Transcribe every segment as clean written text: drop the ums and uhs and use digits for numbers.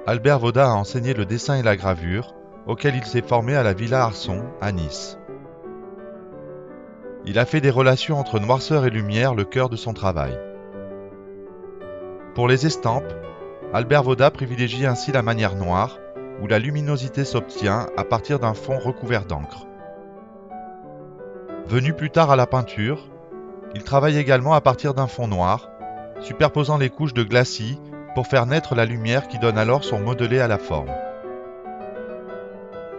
Albert Vaudat a enseigné le dessin et la gravure, auquel il s'est formé à la Villa Arson, à Nice. Il a fait des relations entre noirceur et lumière le cœur de son travail. Pour les estampes, Albert Vaudat privilégie ainsi la manière noire, où la luminosité s'obtient à partir d'un fond recouvert d'encre. Venu plus tard à la peinture, il travaille également à partir d'un fond noir, superposant les couches de glacis pour faire naître la lumière qui donne alors son modelé à la forme.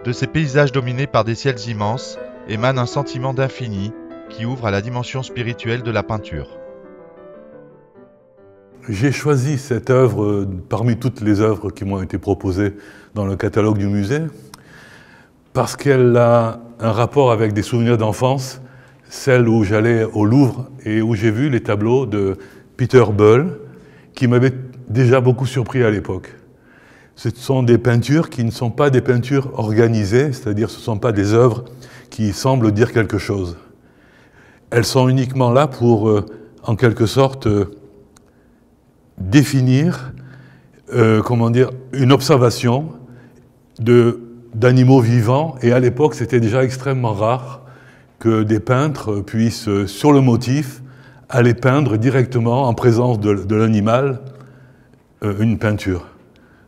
De ces paysages dominés par des ciels immenses émane un sentiment d'infini qui ouvre à la dimension spirituelle de la peinture. J'ai choisi cette œuvre parmi toutes les œuvres qui m'ont été proposées dans le catalogue du musée parce qu'elle a un rapport avec des souvenirs d'enfance, celle où j'allais au Louvre et où j'ai vu les tableaux de Peter Böll qui m'avaient déjà beaucoup surpris à l'époque. Ce sont des peintures qui ne sont pas des peintures organisées, c'est-à-dire ce ne sont pas des œuvres qui semblent dire quelque chose. Elles sont uniquement là pour, en quelque sorte, définir une observation d'animaux vivants. Et à l'époque, c'était déjà extrêmement rare que des peintres puissent, sur le motif, aller peindre directement, en présence de l'animal, une peinture.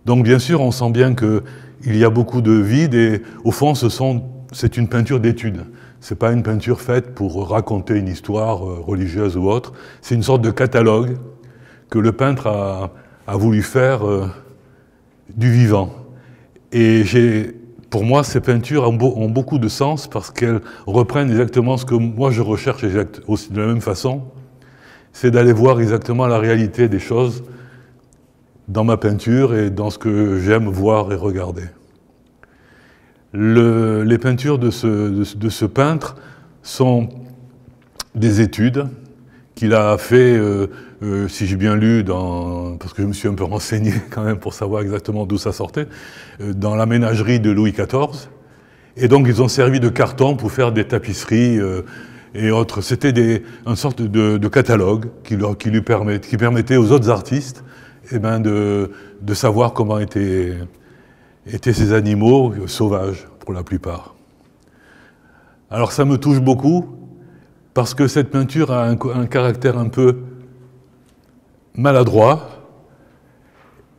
Donc bien sûr, on sent bien qu'il y a beaucoup de vide et au fond, c'est une peinture d'étude. Ce n'est pas une peinture faite pour raconter une histoire religieuse ou autre. C'est une sorte de catalogue que le peintre a voulu faire du vivant. Et pour moi, ces peintures ont beaucoup de sens parce qu'elles reprennent exactement ce que moi je recherche aussi de la même façon. C'est d'aller voir exactement la réalité des choses dans ma peinture et dans ce que j'aime voir et regarder. Les peintures de ce peintre sont des études qu'il a fait, si j'ai bien lu, parce que je me suis un peu renseigné quand même pour savoir exactement d'où ça sortait, dans la ménagerie de Louis XIV. Et donc ils ont servi de carton pour faire des tapisseries et autres. C'était une sorte de catalogue qui permettait aux autres artistes de savoir comment étaient ces animaux sauvages, pour la plupart. Alors ça me touche beaucoup, parce que cette peinture a un caractère un peu maladroit,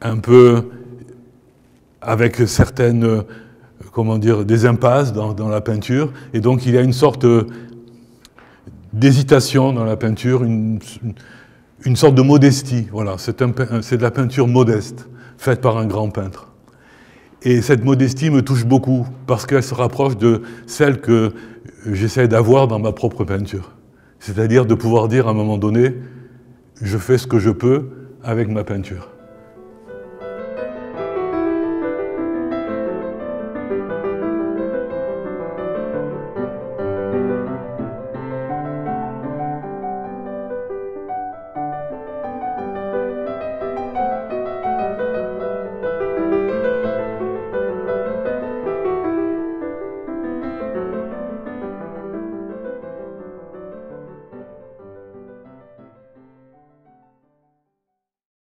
un peu avec certaines, des impasses dans la peinture, et donc il y a une sorte d'hésitation dans la peinture, une sorte de modestie. Voilà, c'est de la peinture modeste, faite par un grand peintre. Et cette modestie me touche beaucoup, parce qu'elle se rapproche de celle que j'essaie d'avoir dans ma propre peinture. C'est-à-dire de pouvoir dire à un moment donné, je fais ce que je peux avec ma peinture.